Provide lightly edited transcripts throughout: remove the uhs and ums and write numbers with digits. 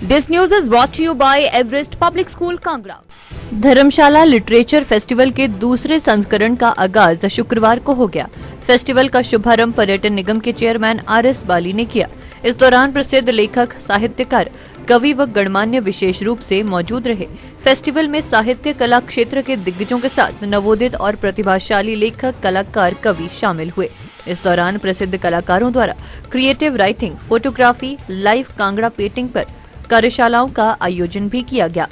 This news is brought to you by Everest Public School, Kangra. Dharamshala literature festival के दूसरे संस्करण का आगाज शुक्रवार को हो गया। फेस्टिवल का शुभारंभ पर्यटन निगम के चेयरमैन आर.एस. बाली ने किया। इस दौरान प्रसिद्ध लेखक, साहित्यकार, कवि व गणमान्य विशेष रूप से मौजूद रहे। फेस्टिवल में साहित्य कला क्षेत्र के दिग्गजों के साथ नवोदित और प्रतिभाशाली लेखक, कलाकार, कवि शामिल हुए। इस दौरान प्रसिद्ध कलाकारों द्वारा creative writing, photography, live Kangra painting पर कार्यशालाओं का आयोजन भी किया गया।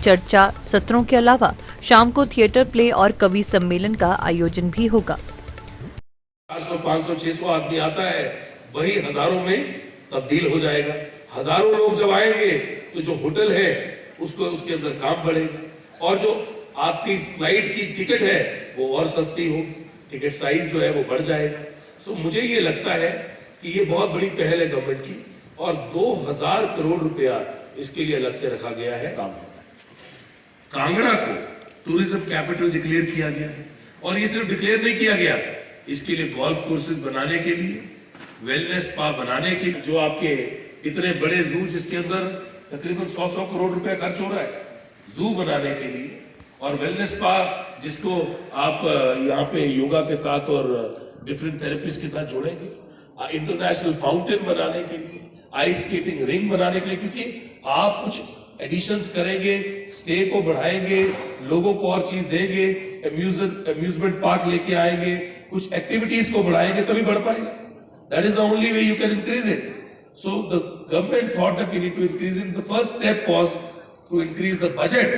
चर्चा सत्रों के अलावा शाम को थिएटर प्ले और कवि सम्मेलन का आयोजन भी होगा। 400, 500, 600 आदमी आता है, वही हजारों में तब्दील हो जाएगा। हजारों लोग जब आएंगे तो जो होटल है उसको उसके अंदर काम बढ़ेगा और जो आपकी फ्लाइट की टिकट है वो और सस्ती हो, टिकट साइज जो है वो बढ़ जाएगा। सो मुझे ये लगता है कि ये बहुत बड़ी पहल है गवर्नमेंट की और 2000 करोड़ रुपया इसके लिए अलग से रखा गया है। कांगड़ा को टूरिज्म कैपिटल डिक्लेयर किया गया है और ये सिर्फ डिक्लेयर नहीं किया गया, इसके लिए गोल्फ कोर्सेज बनाने के लिए, वेलनेस स्पा बनाने के लिए, जो आपके इतने बड़े जू जिसके अंदर तकरीबन 100 करोड़ रुपया खर्च हो रहा है, जू बनाने के लिए और वेलनेस स्पा जिसको आप यहाँ पे योगा के साथ और डिफरेंट थेरेपीज के साथ जोड़ेंगे, इंटरनेशनल फाउंटेन बनाने के लिए, आइस स्केटिंग रिंग बनाने के लिए, क्योंकि आप कुछ एडिशंस करेंगे, स्टे को बढ़ाएंगे, लोगों को और चीज देंगे, अम्यूजमेंट पार्क लेके आएंगे, कुछ एक्टिविटीज को बढ़ाएंगे तभी बढ़ पाएगा। That is the only way you can increase it. So the government thought that we need to increase it. The first step was to increase the budget,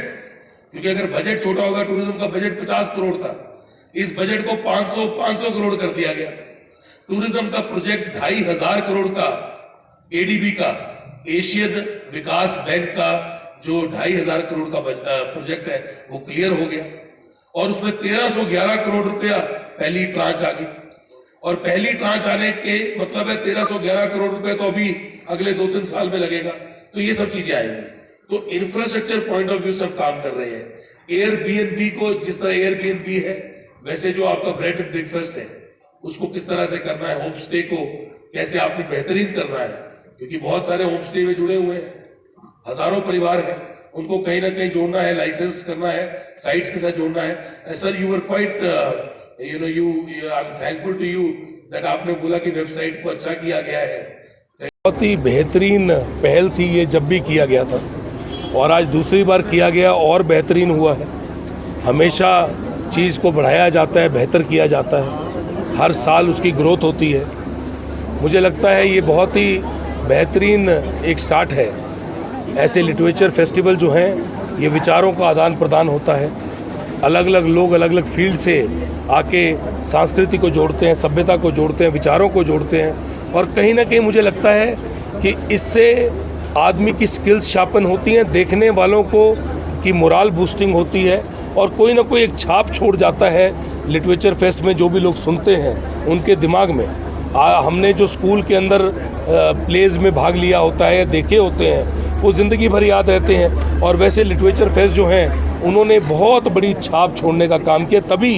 क्योंकि अगर बजट छोटा होगा, टूरिज्म का बजट 50 करोड़ था, इस बजट को 500 करोड़ कर दिया गया। टूरिज्म का प्रोजेक्ट 2500 करोड़ का एडीबी का, एशियन विकास बैंक का जो 2500 करोड़ का प्रोजेक्ट है वो क्लियर हो गया और उसमें 1311 करोड़ रुपया पहली ट्रांच आ गई और पहली ट्रांच आने के मतलब है 1311 करोड़ रुपया तो अभी अगले 2-3 साल में लगेगा। तो ये सब चीजें आएंगी। तो इंफ्रास्ट्रक्चर पॉइंट ऑफ व्यू सब काम कर रहे हैं। एयरबीएनबी को जिस तरह एयरबीएनबी है वैसे जो आपका ब्रेड एंड ब्रेकफास्ट है उसको किस तरह से करना है, होम स्टे को कैसे आपने बेहतरीन करना है, क्योंकि बहुत सारे होम स्टे में जुड़े हुए हैं, हजारों परिवार हैं, उनको कहीं ना कहीं जोड़ना है, लाइसेंस करना है, साइट्स के साथ जोड़ना है। Sir you were quite I am thankful to you that आपने बोला कि वेबसाइट को अच्छा किया गया है। बहुत ही बेहतरीन पहल थी ये जब भी किया गया था और आज दूसरी बार किया गया और बेहतरीन हुआ है। हमेशा चीज़ को बढ़ाया जाता है, बेहतर किया जाता है, हर साल उसकी ग्रोथ होती है। मुझे लगता है ये बहुत ही बेहतरीन एक स्टार्ट है। ऐसे लिटरेचर फेस्टिवल जो हैं ये विचारों का आदान प्रदान होता है। अलग अलग लोग अलग अलग फील्ड से आके संस्कृति को जोड़ते हैं, सभ्यता को जोड़ते हैं, विचारों को जोड़ते हैं और कहीं ना कहीं मुझे लगता है कि इससे आदमी की स्किल्स शार्पन होती हैं, देखने वालों को की मोरल बूस्टिंग होती है और कोई ना कोई एक छाप छोड़ जाता है लिटरेचर फेस्ट में। जो भी लोग सुनते हैं उनके दिमाग में हमने जो स्कूल के अंदर प्लेज में भाग लिया होता है, देखे होते हैं, वो ज़िंदगी भर याद रहते हैं। और वैसे लिटरेचर फेस्ट जो हैं उन्होंने बहुत बड़ी छाप छोड़ने का काम किया, तभी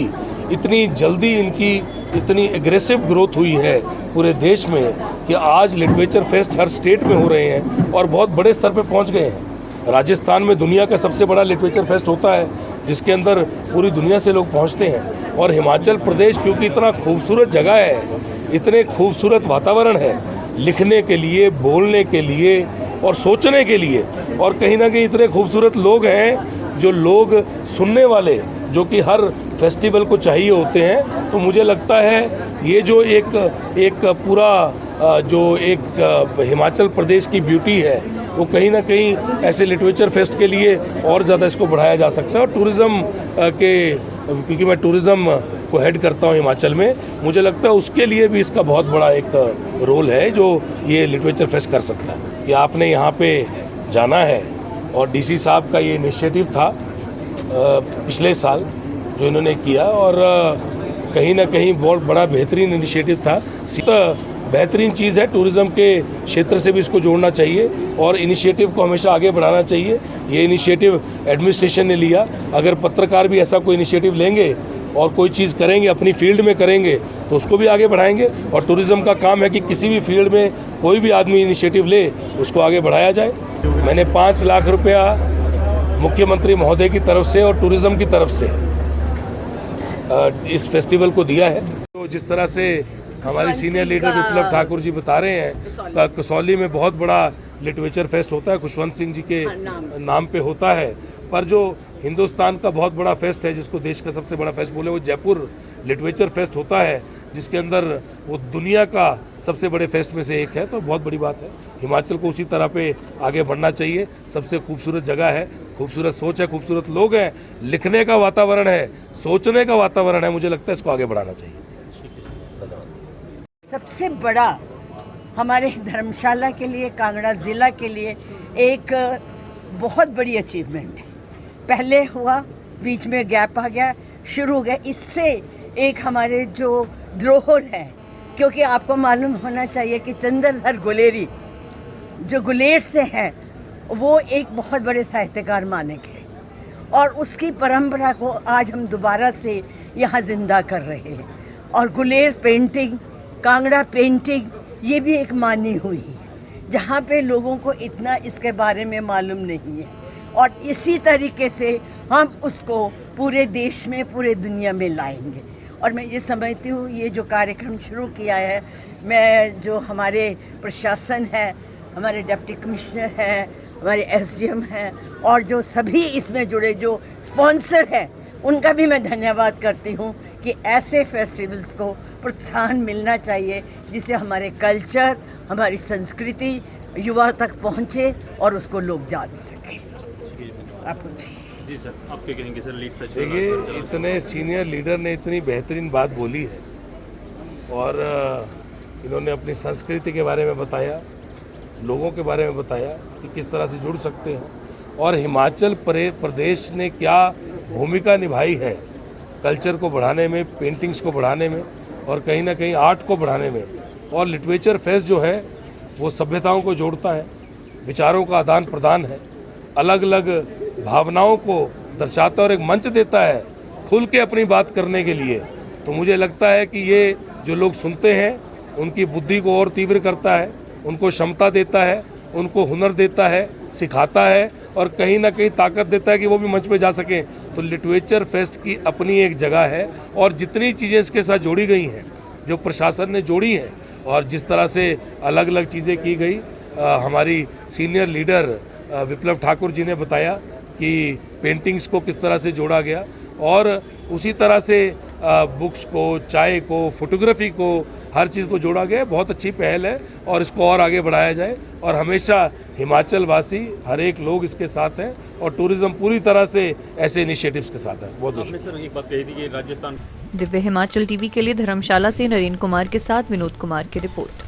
इतनी जल्दी इनकी इतनी एग्रेसिव ग्रोथ हुई है पूरे देश में कि आज लिटरेचर फेस्ट हर स्टेट में हो रहे हैं और बहुत बड़े स्तर पर पहुंच गए हैं। राजस्थान में दुनिया का सबसे बड़ा लिटरेचर फेस्ट होता है जिसके अंदर पूरी दुनिया से लोग पहुंचते हैं। और हिमाचल प्रदेश क्योंकि इतना खूबसूरत जगह है, इतने खूबसूरत वातावरण है लिखने के लिए, बोलने के लिए और सोचने के लिए, और कहीं ना कहीं इतने खूबसूरत लोग हैं जो लोग सुनने वाले जो कि हर फेस्टिवल को चाहिए होते हैं। तो मुझे लगता है ये जो एक पूरा जो एक हिमाचल प्रदेश की ब्यूटी है वो कहीं ना कहीं ऐसे लिटरेचर फेस्ट के लिए और ज़्यादा इसको बढ़ाया जा सकता है। और टूरिज़्म क्योंकि मैं टूरिज़्म को हेड करता हूँ हिमाचल में, मुझे लगता है उसके लिए भी इसका बहुत बड़ा एक रोल है जो ये लिटरेचर फेस्ट कर सकता है। कि आपने यहाँ पे जाना है और डीसी साहब का ये इनिशिएटिव था पिछले साल जो इन्होंने किया और कहीं ना कहीं बहुत बड़ा बेहतरीन इनिशिएटिव था। बेहतरीन चीज़ है, टूरिज़्म के क्षेत्र से भी इसको जोड़ना चाहिए और इनिशिएटिव को हमेशा आगे बढ़ाना चाहिए। ये इनिशिएटिव एडमिनिस्ट्रेशन ने लिया, अगर पत्रकार भी ऐसा कोई इनिशिएटिव लेंगे और कोई चीज़ करेंगे, अपनी फील्ड में करेंगे तो उसको भी आगे बढ़ाएंगे। और टूरिज़्म का काम है कि किसी भी फील्ड में कोई भी आदमी इनिशिएटिव ले, उसको आगे बढ़ाया जाए। मैंने 5 लाख रुपया मुख्यमंत्री महोदय की तरफ से और टूरिज़्म की तरफ से इस फेस्टिवल को दिया है। तो जिस तरह से हमारे सीनियर लीडर विप्लव ठाकुर जी बता रहे हैं, कसौली में बहुत बड़ा लिटरेचर फेस्ट होता है, खुशवंत सिंह जी के नाम पे होता है। पर जो हिंदुस्तान का बहुत बड़ा फेस्ट है, जिसको देश का सबसे बड़ा फेस्ट बोले, वो जयपुर लिटरेचर फेस्ट होता है, जिसके अंदर वो दुनिया का सबसे बड़े फेस्ट में से एक है। तो बहुत बड़ी बात है। हिमाचल को उसी तरह पे आगे बढ़ना चाहिए। सबसे खूबसूरत जगह है, खूबसूरत सोच है, खूबसूरत लोग हैं, लिखने का वातावरण है, सोचने का वातावरण है। मुझे लगता है इसको आगे बढ़ाना चाहिए। सबसे बड़ा हमारे धर्मशाला के लिए, कांगड़ा ज़िला के लिए एक बहुत बड़ी अचीवमेंट है। पहले हुआ, बीच में गैप आ गया, शुरू हो गया। इससे एक हमारे जो धरोहर है, क्योंकि आपको मालूम होना चाहिए कि चंद्रधर गुलेरी जो गुलेर से हैं, वो एक बहुत बड़े साहित्यकार माने गए और उसकी परंपरा को आज हम दोबारा से यहाँ जिंदा कर रहे हैं। और गुलेर पेंटिंग, कांगड़ा पेंटिंग, ये भी एक मानी हुई है, जहाँ पे लोगों को इतना इसके बारे में मालूम नहीं है। और इसी तरीके से हम उसको पूरे देश में, पूरे दुनिया में लाएंगे। और मैं ये समझती हूँ, ये जो कार्यक्रम शुरू किया है, मैं जो हमारे प्रशासन है, हमारे डिप्टी कमिश्नर हैं, हमारे एसडीएम हैं और जो सभी इसमें जुड़े जो स्पॉन्सर हैं, उनका भी मैं धन्यवाद करती हूँ कि ऐसे फेस्टिवल्स को प्रोत्साहन मिलना चाहिए, जिससे हमारे कल्चर, हमारी संस्कृति युवा तक पहुँचे और उसको लोग जान सकें। आपको जी सर, आप क्या कहेंगे सर? लीड देखिए, इतने सीनियर लीडर ने इतनी बेहतरीन बात बोली है और इन्होंने अपनी संस्कृति के बारे में बताया, लोगों के बारे में बताया कि किस तरह से जुड़ सकते हैं और हिमाचल प्रदेश ने क्या भूमिका निभाई है कल्चर को बढ़ाने में, पेंटिंग्स को बढ़ाने में और कहीं ना कहीं आर्ट को बढ़ाने में। और लिटरेचर फेस्ट जो है वो सभ्यताओं को जोड़ता है, विचारों का आदान प्रदान है, अलग अलग भावनाओं को दर्शाता है और एक मंच देता है खुल के अपनी बात करने के लिए। तो मुझे लगता है कि ये जो लोग सुनते हैं उनकी बुद्धि को और तीव्र करता है, उनको क्षमता देता है, उनको हुनर देता है, सिखाता है और कहीं ना कहीं ताकत देता है कि वो भी मंच पे जा सकें। तो लिटरेचर फेस्ट की अपनी एक जगह है और जितनी चीज़ें इसके साथ जोड़ी गई हैं, जो प्रशासन ने जोड़ी हैं और जिस तरह से अलग अलग चीज़ें की गई, हमारी सीनियर लीडर विप्लव ठाकुर जी ने बताया कि पेंटिंग्स को किस तरह से जोड़ा गया और उसी तरह से बुक्स को, चाय को, फोटोग्राफी को, हर चीज़ को जोड़ा गया। बहुत अच्छी पहल है और इसको और आगे बढ़ाया जाए और हमेशा हिमाचल वासी, हर एक लोग इसके साथ हैं और टूरिज़्म पूरी तरह से ऐसे इनिशिएटिव्स के साथ है। बहुत आपने सर एक बात कही थी कि राजस्थान। दिव्य हिमाचल टीवी के लिए धर्मशाला से नरेंद्र कुमार के साथ विनोद कुमार की report.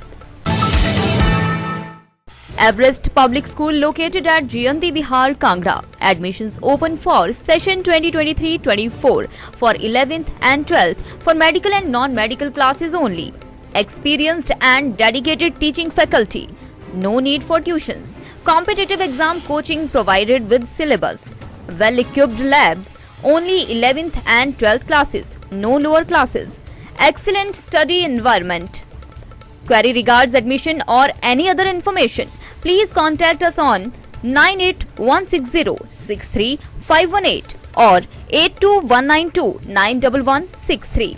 Everest Public School located at Giyanti Vihar, Kangra. Admissions open for session 2023-24 for 11th and 12th for medical and non-medical classes only. Experienced and dedicated teaching faculty. No need for tuitions. Competitive exam coaching provided with syllabus. Well-equipped labs. Only 11th and 12th classes. No lower classes. Excellent study environment. Query regards admission or any other information, please contact us on 9816063518 or 82192 91163.